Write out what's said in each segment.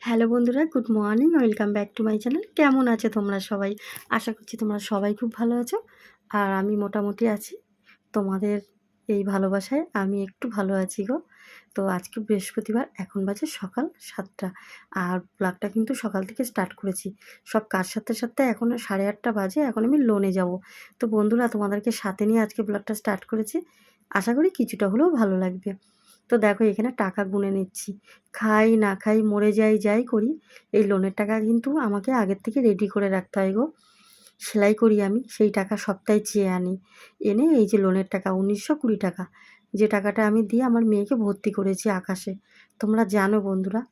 Hello বন্ধুরা, good morning. Welcome back to my channel. কেমন আছো তোমরা সবাই? আশা করছি তোমরা সবাই খুব ভালো আছো। আর আমি মোটামুটি আছি। তোমাদের এই ভালোবাসায় আমি একটু ভালো আছি গো। তো আজকে বৃহস্পতিবার, এখন বাজে সকাল ৭টা। আর ব্লগটা কিন্তু সকাল থেকে স্টার্ট করেছি। সব কাজ সারতে সারতে এখন 8:30 বাজে। এখন আমি লোনে যাব। তো বন্ধুরা, তোমাদেরকে সাথে নিয়ে আজকে ব্লগটা স্টার্ট করেছি। আশা করি কিছুটা হলেও ভালো লাগবে। তো দেখো, এখানে টাকা গুনে নিচ্ছি। খাই না খাই, মরে যাই যাই করি, এই লোনের টাকা কিন্তু আমাকে আগের থেকে রেডি করে রাখতে হয় গো। সেলাই করি আমি, সেই টাকা সপ্তাহে চেয়ে আনি। এনে এই যে লোনের টাকা 1920 টাকা, যে টাকাটা আমি দিয়ে আমার মেয়েকে ভর্তি করেছি আকাশে। তোমরা জানো বন্ধুরা।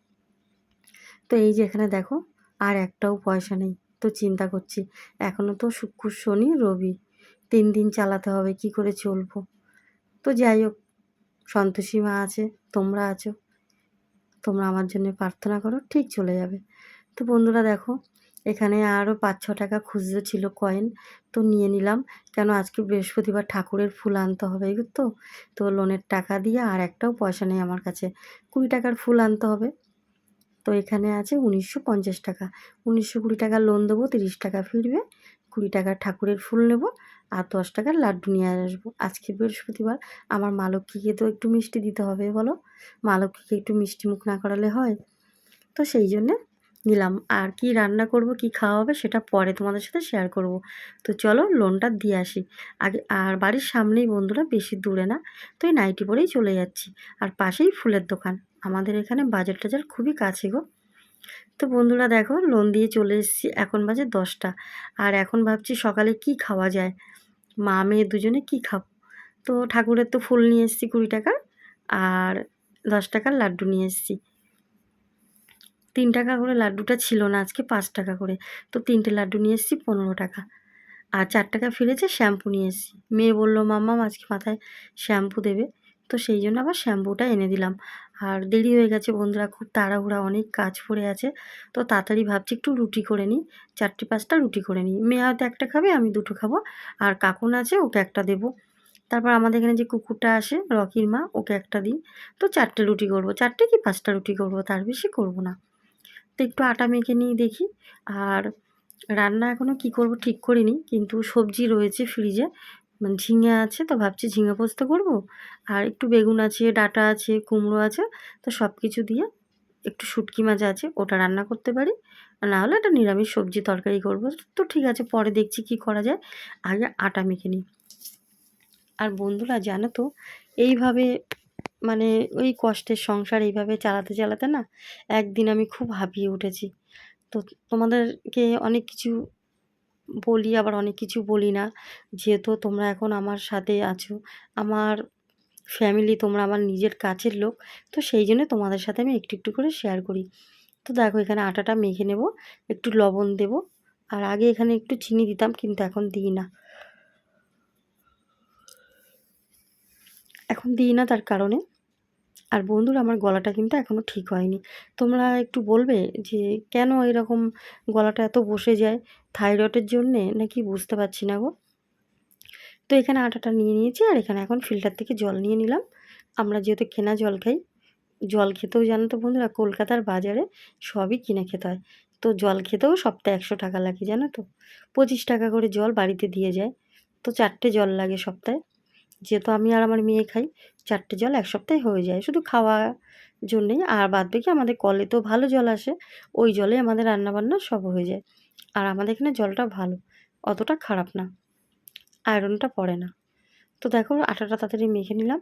তো এই যে এখানে দেখো, আর একটাও পয়সা নেই। তো চিন্তা করছি, এখনও তো শুক্র শনি রবি 3 দিন চালাতে হবে, কি করে চলবো। তো যাই হোক, সন্তোষী মা আছে, তোমরা আছো, তোমরা আমার জন্য প্রার্থনা করো, ঠিক চলে যাবে। তো বন্ধুরা দেখো, এখানে আরও 5-6 টাকা খুচরো ছিল কয়েন, তো নিয়ে নিলাম। কেন, আজকে বৃহস্পতিবার, ঠাকুরের ফুল আনতে হবে তো। তো লোনের টাকা দিয়ে আর একটাও পয়সা নেই আমার কাছে, 20 টাকার ফুল আনতে হবে। তো এখানে আছে 1950 টাকা। 1920 টাকা লোন দেবো, 30 টাকা ফিরবে। 20 টাকার ঠাকুরের ফুল নেব, আর 10 টাকার লাড্ডু নিয়ে আসবো। আজকে বৃহস্পতিবার, আমার মা লক্ষ্মীকে তো একটু মিষ্টি দিতে হবে, বলো। মা লক্ষ্মীকে একটু মিষ্টি মুখ না করালে হয়? তো সেই জন্যে নিলাম। আর কি রান্না করব, কি খাওয়া হবে, সেটা পরে তোমাদের সাথে শেয়ার করব। তো চলো লোনটা দিয়ে আসি আগে। আর বাড়ির সামনেই বন্ধুরা, বেশি দূরে না। তো এই নাইটি পরেই চলে যাচ্ছি। আর পাশেই ফুলের দোকান। আমাদের এখানে বাজার টাজার খুবই কাছে গো। তো বন্ধুরা দেখো, লোন দিয়ে চলে এসেছি। এখন বাজে 10টা। আর এখন ভাবছি সকালে কি খাওয়া যায়। মা মেয়ে দুজনে কি খাবো। তো ঠাকুরের তো ফুল নিয়ে এসেছি 20 টাকার, আর 10 টাকার লাড্ডু নিয়ে এসেছি। 3 টাকা করে লাড্ডুটা ছিল না, আজকে 5 টাকা করে। তো 3টে লাড্ডু নিয়ে এসেছি 15 টাকা। আর 4 টাকা ফিরেছে, শ্যাম্পু নিয়ে এসেছি। মেয়ে বলল, মাম্মাম আজকে মাথায় শ্যাম্পু দেবে। তো সেই জন্য আবার শ্যাম্পুটা এনে দিলাম। আর দেরি হয়ে গেছে বন্ধুরা, খুব তাড়াহুড়া, অনেক কাজ পড়ে আছে। তো তাড়াতাড়ি ভাবছি একটু রুটি করে নিই, 4টে-5টা রুটি করে নিই। মেয়ে হয়তো একটা খাবে, আমি 2টো খাবো। আর কাকুন আছে, ওকে একটা দেবো। তারপর আমাদের এখানে যে কুকুরটা আসে, রকির মা, ওকে একটা দিই। তো 4টে রুটি করবো, 4টে কি 5টা রুটি করবো, তার বেশি করবো না। তো একটু আটা মেখে নিই দেখি। আর রান্না এখনও কি করব ঠিক করিনি, কিন্তু সবজি রয়েছে ফ্রিজে। মানে ঝিঙে আছে, তো ভাবছি ঝিঙে পোস্ত করব। আর একটু বেগুন আছে, ডাঁটা আছে, কুমড়ো আছে। তো সব কিছু দিয়ে, একটু শুটকি মাছ আছে, ওটা রান্না করতে পারি। আর না হলে একটা নিরামিষ সবজি তরকারি করব। তো ঠিক আছে, পরে দেখছি কি করা যায়। আগে আটা মেখে নিই। আর বন্ধুরা জানো তো, এইভাবে মানে ওই কষ্টের সংসার এইভাবে চালাতে চালাতে না, একদিন আমি খুব হাঁপিয়ে উঠেছি। তো তোমাদেরকে অনেক কিছু বলি, আবার অনেক কিছু বলি না। যেহেতু তোমরা এখন আমার সাথে আছো, আমার ফ্যামিলি, তোমরা আমার নিজের কাছের লোক। তো সেই জন্য তোমাদের সাথে আমি একটু একটু করে শেয়ার করি। তো দেখো, এখানে আটাটা মেখে নেব, একটু লবণ দেব। আর আগে এখানে একটু চিনি দিতাম, কিন্তু এখন দিই না। এখন দিই না তার কারণে। আর বন্ধুরা, আমার গলাটা কিন্তু এখনও ঠিক হয়নি। তোমরা একটু বলবে যে কেন এরকম গলাটা এত বসে যায়? থাইরয়েডের জন্যে নাকি, বুঝতে পারছি না গো। তো এখানে আটাটা নিয়ে নিয়েছি, আর এখানে এখন ফিল্টার থেকে জল নিয়ে নিলাম। আমরা যেহেতু কেনা জল খাই, জল খেতেও জানো তো বন্ধুরা, কলকাতার বাজারে সবই কিনে খেতে হয়। তো জল খেতেও সপ্তাহে 100 টাকা লাগে, জানো তো। 25 টাকা করে জল বাড়িতে দিয়ে যায়। তো 4টে জল লাগে সপ্তাহে। যেহেতু আমি আর আমার মেয়ে খাই, 4টে জল 1 সপ্তাহে হয়ে যায়, শুধু খাওয়া জন্যেই। আর বাদবাকি আমাদের কলে তো ভালো জল আসে, ওই জলে আমাদের রান্নাবান্না সব হয়ে যায়। আর আমাদের এখানে জলটা ভালো, অতটা খারাপ না, আয়রনটা পড়ে না। তো দেখো, আটাটা তাড়াতাড়ি মেখে নিলাম।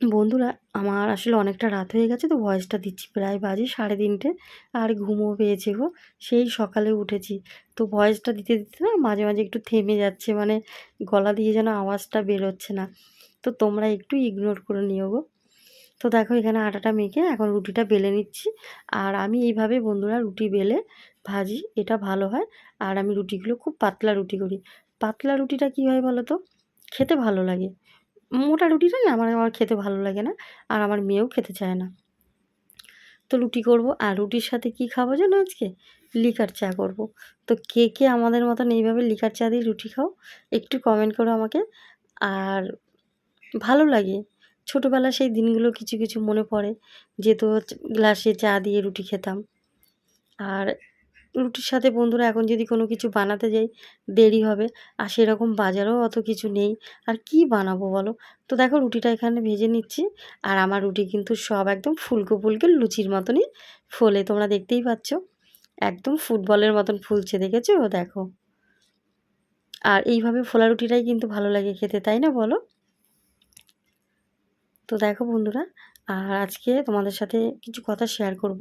বন্ধুরা, আমার আসলে অনেকটা রাত হয়ে গেছে, তো ভয়েসটা দিচ্ছি। প্রায় বাজে 3:30। আর ঘুমও পেয়েছে গো, সেই সকালে উঠেছি। তো ভয়েসটা দিতে দিতে না, মাঝে মাঝে একটু থেমে যাচ্ছে, মানে গলা দিয়ে যেন আওয়াজটা বেরোচ্ছে না। তো তোমরা একটু ইগনোর করে নিও গো। তো দেখো, এখানে আটাটা মেখে এখন রুটিটা বেলে নিচ্ছি। আর আমি এইভাবে বন্ধুরা রুটি বেলে ভাজি, এটা ভালো হয়। আর আমি রুটিগুলো খুব পাতলা রুটি করি। পাতলা রুটিটা কী হয় বলো তো, খেতে ভালো লাগে। মোটা রুটিটা না, আমার খেতে ভালো লাগে না। আর আমার মেয়েও খেতে চায় না। তো রুটি করব, আর রুটির সাথে কি খাবো জানো আজকে? লিকার চা করব। তো কে কে আমাদের মতন এইভাবে লিকার চা দিয়ে রুটি খাও, একটু কমেন্ট করো আমাকে। আর ভালো লাগে, ছোটোবেলার সেই দিনগুলো কিছু কিছু মনে পড়ে, যেহেতু গ্লাসে চা দিয়ে রুটি খেতাম। আর রুটির সাথে বন্ধুরা এখন যদি কোনো কিছু বানাতে যাই দেরি হবে, আর সেরকম বাজারেও অত কিছু নেই। আর কি বানাবো বলো? তো দেখো রুটিটা এখানে ভেজে নিচ্ছি। আর আমার রুটি কিন্তু সব একদম ফুলকো ফুলকো লুচির মতনই ফোলে, তোমরা দেখতেই পাচ্ছ। একদম ফুটবলের মতন ফুলছে, দেখেছো? দেখো। আর এইভাবে ফোলা রুটিটাই কিন্তু ভালো লাগে খেতে, তাই না বলো? তো দেখো বন্ধুরা, আর আজকে তোমাদের সাথে কিছু কথা শেয়ার করব।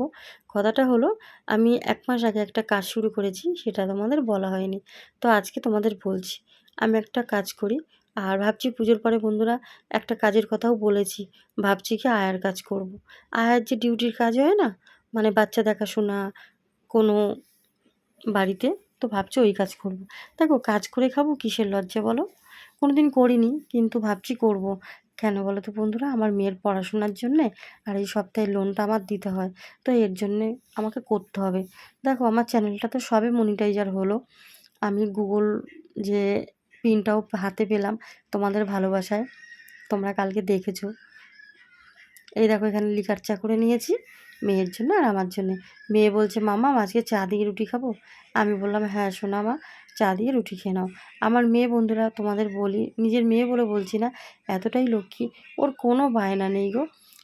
কথাটা হলো, আমি ১ মাস আগে একটা কাজ শুরু করেছি, সেটা তোমাদের বলা হয়নি। তো আজকে তোমাদের বলছি। আমি একটা কাজ করি, আর ভাবছি পুজোর পরে বন্ধুরা একটা কাজের কথাও বলেছি। ভাবছি কি আয়ার কাজ করব। আয়ার যে ডিউটির কাজ হয় না? মানে বাচ্চা দেখাশোনা কোনো বাড়িতে, তো ভাবছি ওই কাজ করব। দেখো কাজ করে খাবো কিসের লজ্জা বলো? কোনোদিন করিনি, কিন্তু ভাবছি করব। কেন বলো তো বন্ধুরা? আমার মেয়ের পড়াশোনার জন্যে আর এই সপ্তাহে লোনটা আমার দিতে হয়। তো এর জন্যে আমাকে করতে হবে। দেখো আমার চ্যানেলটা তো সবে মনিটাইজার হলো। আমি গুগল যে পিনটাও হাতে পেলাম তোমাদের ভালোবাসায়। তোমরা কালকে দেখেছো। এই দেখো এখানে লিকার চা করে নিয়েছি মেয়ের জন্য আর আমার জন্যে। মেয়ে বলছে, মাম্মা আজকে চা দিয়ে রুটি খাবো? আমি বললাম, হ্যাঁ সোনা মা, চা দিয়ে রুটি খেয়ে নাও। আমার মেয়ে বন্ধুরা তোমাদের বলি, নিজের মেয়ে বলে বলছি না, এতটাই লক্ষ্মী। ওর কোনো বায়না নেই গো।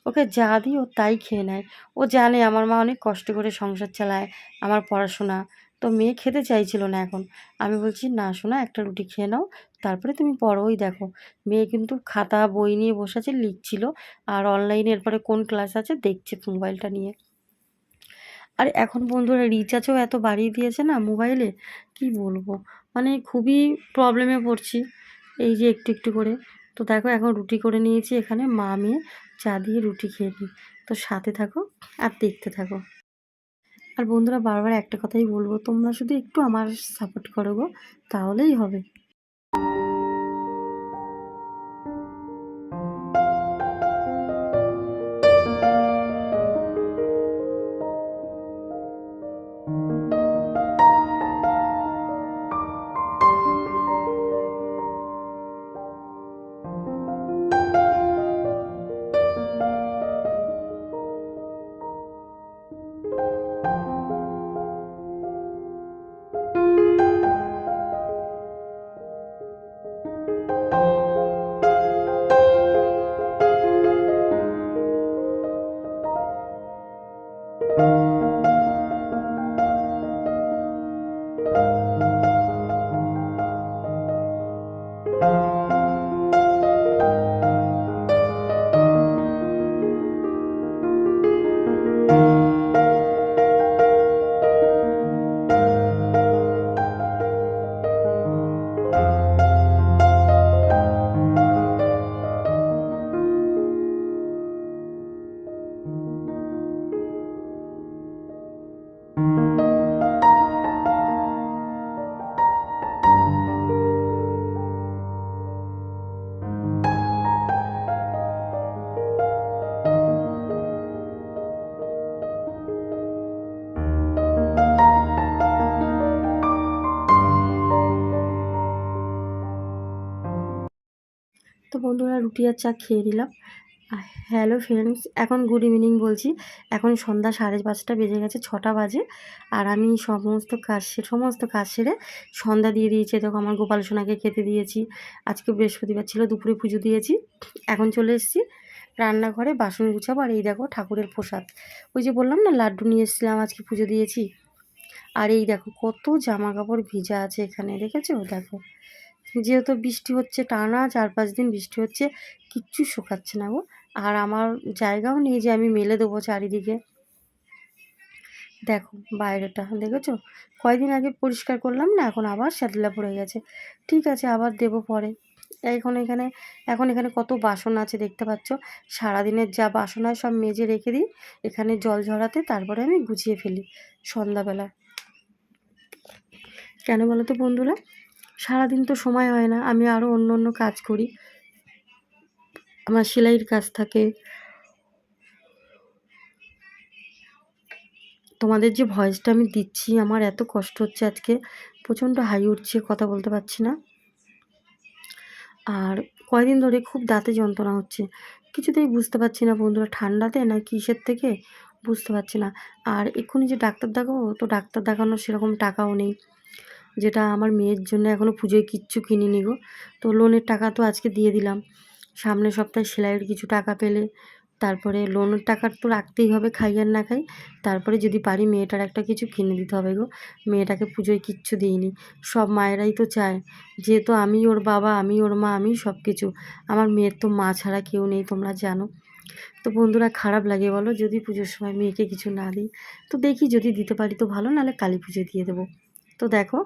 ওকে যা দিই ও তাই খেয়ে নেয়। ও জানে আমার মা অনেক কষ্ট করে সংসার চালায়, আমার পড়াশোনা। তো মেয়ে খেতে চাইছিল না এখন। আমি বলছি, না সোনা একটা রুটি খেয়ে নাও, তারপরে তুমি পড়ো। ওই দেখো মেয়ে কিন্তু খাতা বই নিয়ে বসে আছে, লিখছিল। আর অনলাইনে এরপরে কোন ক্লাস আছে দেখছে মোবাইলটা নিয়ে। আর এখন বন্ধুরা রিচার্জও এত বাড়িয়ে দিয়েছে না মোবাইলে, কি বলবো, মানে খুবই প্রবলেমে পড়ছি এই যে একটু একটু করে। তো দেখো এখন রুটি করে নিয়েছি, এখানে মা মেয়ে চা দিয়ে রুটি খেয়ে নিই। তো সাথে থাকো আর দেখতে থাকো। আর বন্ধুরা বারবার একটা কথাই বলবো, তোমরা শুধু একটু আমার সাপোর্ট করো গো, তাহলেই হবে। তো বন্ধুরা রুটি আর চা খেয়ে নিলাম। হ্যালো ফ্রেন্ডস, এখন গুড ইভিনিং বলছি। এখন সন্ধ্যা 5:30 বেজে গেছে, 6টা বাজে। আর আমি সমস্ত কাজ সেরে সন্ধ্যা দিয়ে দিয়েছি। দেখো আমার গোপাল সোনাকে খেতে দিয়েছি। আজকে বৃহস্পতিবার ছিল, দুপুরে পুজো দিয়েছি। এখন চলে এসেছি রান্নাঘরে, বাসন গুছাবো। আর এই দেখো ঠাকুরের প্রসাদ, ওই যে বললাম না লাড্ডু নিয়ে এসেছিলাম, আজকে পুজো দিয়েছি। আর এই দেখো কত জামা কাপড় ভিজা আছে এখানে, দেখেছো? দেখো যেহেতু বৃষ্টি হচ্ছে টানা 4-5 দিন বৃষ্টি হচ্ছে, কিচ্ছু শুকাচ্ছে না গো। আর আমার জায়গাও নেই যে আমি মেলে দেবো চারিদিকে। দেখো বাইরেটা দেখেছো, কয়দিন আগে পরিষ্কার করলাম না, এখন আবার শ্যাতলা পড়ে গেছে। ঠিক আছে আবার দেবো পরে। এখন এখানে কত বাসন আছে দেখতে পাচ্ছ। সারাদিনের যা বাসন হয় সব মেজে রেখে দিই এখানে জল ঝরাতে, তারপরে আমি গুছিয়ে ফেলি সন্ধ্যাবেলা। কেন বলো তো বন্ধুরা? সারাদিন তো সময় হয় না, আমি আরও অন্য অন্য কাজ করি। আমার সেলাইয়ের কাজ থাকে। তোমাদের যে ভয়েসটা আমি দিচ্ছি, আমার এত কষ্ট হচ্ছে আজকে, প্রচণ্ড হাই উঠছে, কথা বলতে পারছি না। আর কয়দিন ধরে খুব দাঁতে যন্ত্রণা হচ্ছে, কিছুতেই বুঝতে পারছি না বন্ধুরা, ঠান্ডাতে না কিসের থেকে বুঝতে পারছি না। আর এক্ষুনি যে ডাক্তার দেখাবো, তো ডাক্তার দেখানোর সেরকম টাকাও নেই, যেটা আমার মেয়ের জন্য এখনও পুজোয় কিচ্ছু কিনিনি গো। তো লোনের টাকা তো আজকে দিয়ে দিলাম, সামনের সপ্তাহে সেলাইয়ের কিছু টাকা পেলে তারপরে লোনের টাকা তো রাখতেই হবে, খাই আর না খাই। তারপরে যদি পারি মেয়েটার একটা কিছু কিনে দিতে হবে গো। মেয়েটাকে পুজোয় কিচ্ছু দিইনি। সব মায়েরাই তো চায়, যেহেতু আমি ওর বাবা, আমি ওর মা, আমি সব কিছু। আমার মেয়ের তো মা ছাড়া কেউ নেই, তোমরা জানো। তো বন্ধুরা, খারাপ লাগে বলো যদি পুজোর সময় মেয়েকে কিছু না দিই? তো দেখি যদি দিতে পারি তো ভালো, নাহলে কালী পুজোয় দিয়ে দেবো। তো দেখো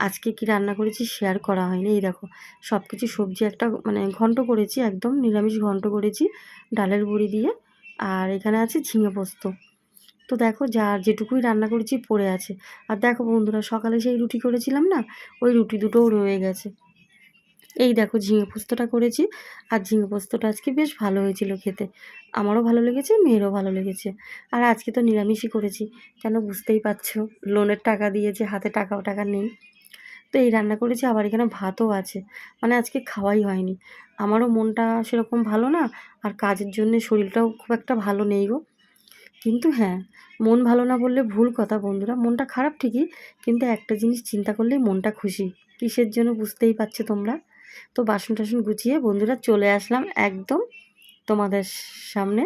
আজকে কি রান্না করেছি শেয়ার করা হয়নি। এই দেখো সব কিছু সবজি একটা মানে ঘন্ট করেছি, একদম নিরামিষ ঘন্ট করেছি ডালের বড়ি দিয়ে। আর এখানে আছে ঝিঙে পোস্ত। তো দেখো যার যেটুকুই রান্না করেছি পড়ে আছে। আর দেখো বন্ধুরা, সকালে সেই রুটি করেছিলাম না, ওই রুটি দুটোও রয়ে গেছে। এই দেখো ঝিঙে পোস্তটা করেছি, আর ঝিঙে পোস্তটা আজকে বেশ ভালো হয়েছিল খেতে। আমারও ভালো লেগেছে, মেয়েরও ভালো লেগেছে। আর আজকে তো নিরামিষই করেছি, কেন বুঝতেই পারছো, লোনের টাকা দিয়েছে, হাতে টাকা নেই। তো এই রান্না করেছি, আবার এখানে ভাতও আছে। মানে আজকে খাওয়াই হয়নি। আমারও মনটা সেরকম ভালো না, আর কাজের জন্যে শরীরটাও খুব একটা ভালো নেই গো। কিন্তু হ্যাঁ, মন ভালো না বললে ভুল কথা বন্ধুরা, মনটা খারাপ ঠিকই, কিন্তু একটা জিনিস চিন্তা করলেই মনটা খুশি। কিসের জন্য বুঝতেই পারছো তোমরা। তো বাসন টাসন গুছিয়ে বন্ধুরা চলে আসলাম একদম তোমাদের সামনে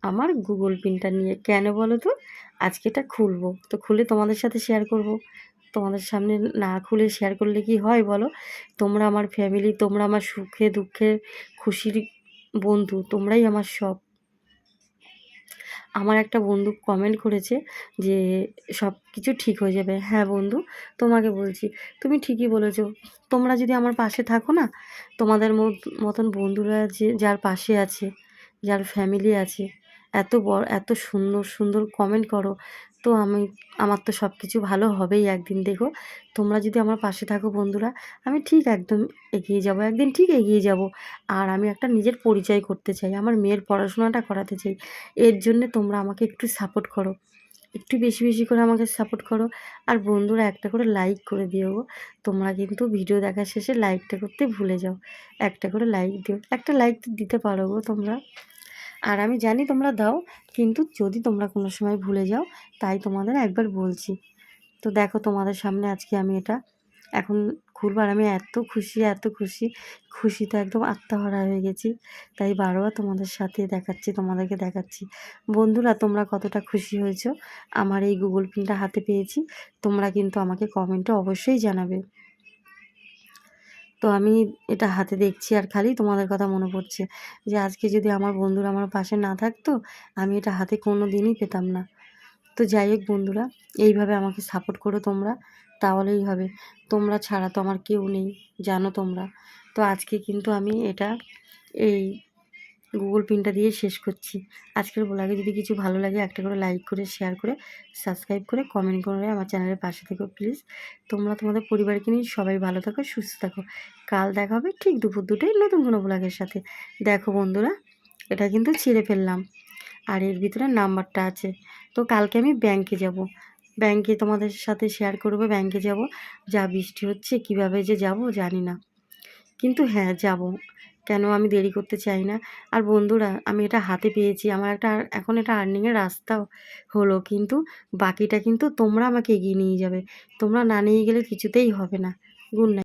আমার গুগল পিনটা নিয়ে। কেন বলো তো, আজকে এটা খুলবো, তো খুলে তোমাদের সাথে শেয়ার করব। তোমাদের সামনে না খুলে শেয়ার করলে কি হয় বলো? তোমরা আমার ফ্যামিলি, তোমরা আমার সুখে দুঃখে খুশির বন্ধু, তোমরাই আমার সব। আমার একটা বন্ধু কমেন্ট করেছে যে সব কিছু ঠিক হয়ে যাবে। হ্যাঁ বন্ধু, তোমাকে বলছি, তুমি ঠিকই বলেছো। তোমরা যদি আমার পাশে থাকো না, তোমাদের মতন বন্ধুরা যে যার পাশে আছে, যার ফ্যামিলি আছে, এত বড় এত সুন্দর সুন্দর কমেন্ট করো, তো আমার তো সব কিছু ভালো হবেই একদিন। দেখো তোমরা যদি আমার পাশে থাকো বন্ধুরা, আমি ঠিক একদম এগিয়ে যাব, একদিন ঠিক এগিয়ে যাব। আর আমি একটা নিজের পরিচয় করতে চাই, আমার মেয়ের পড়াশোনাটা করাতে চাই। এর জন্যে তোমরা আমাকে একটু সাপোর্ট করো, একটু বেশি বেশি করে আমাকে সাপোর্ট করো। আর বন্ধুরা একটা করে লাইক করে দিও গো। তোমরা কিন্তু ভিডিও দেখার শেষে লাইকটা করতে ভুলে যাও, একটা করে লাইক দিও, একটা লাইক তো দিতে পারো গো তোমরা। আর আমি জানি তোমরা দাও, কিন্তু যদি তোমরা কোনো সময় ভুলে যাও, তাই তোমাদের একবার বলছি। তো দেখো তোমাদের সামনে আজকে আমি এটা এখন খুলবো, আর আমি এত খুশি এত খুশি, খুশিতে একদম আত্মহারা হয়ে গেছি। তাই বারবার তোমাদের সাথে দেখাচ্ছি, তোমাদেরকে দেখাচ্ছি। বন্ধুরা তোমরা কতটা খুশি হয়েছো আমার এই গুগল পিনটা হাতে পেয়েছি, তোমরা কিন্তু আমাকে কমেন্টে অবশ্যই জানাবে। তো আমি এটা হাতে দেখছি আর খালি তোমাদের কথা মনে পড়ছে, যে আজকে যদি আমার বন্ধুরা আমার পাশে না থাকতো, আমি এটা হাতে কোনো দিনই পেতাম না। তো যাই হোক বন্ধুরা, এইভাবে আমাকে সাপোর্ট করো তোমরা, তাহলেই হবে। তোমরা ছাড়া তো আমার কেউ নেই, জানো তোমরা। তো আজকে কিন্তু আমি এটা এই গুগল পিনটা দিয়ে শেষ করছি। আজকের ব্লগে যদি কিছু ভালো লাগে একটা করে লাইক করে, শেয়ার করে, সাবস্ক্রাইব করে, কমেন্ট করে আমার চ্যানেলের পাশে থেকো প্লিজ। তোমরা তোমাদের পরিবারকে নিয়ে সবাই ভালো থাকো, সুস্থ থাকো। কাল দেখা হবে ঠিক দুপুর 2টায় নতুন কোনো ব্লগের সাথে। দেখো বন্ধুরা, এটা কিন্তু ছিঁড়ে ফেললাম, আর এর ভিতরে নাম্বারটা আছে। তো কালকে আমি ব্যাংকে যাব, ব্যাংকে তোমাদের সাথে শেয়ার করবো। ব্যাংকে যাব, যা বৃষ্টি হচ্ছে কিভাবে যে যাব জানি না, কিন্তু হ্যাঁ যাব। কেন আমি দেরি করতে চাই না। আর বন্ধুরা আমি এটা হাতে পেয়েছি, আমার একটা এখন এটা আর্নিংয়ের রাস্তাও হলো, কিন্তু বাকিটা কিন্তু তোমরা আমাকে এগিয়ে নিয়ে যাবে। তোমরা না নিয়ে গেলে কিছুতেই হবে না। Good night.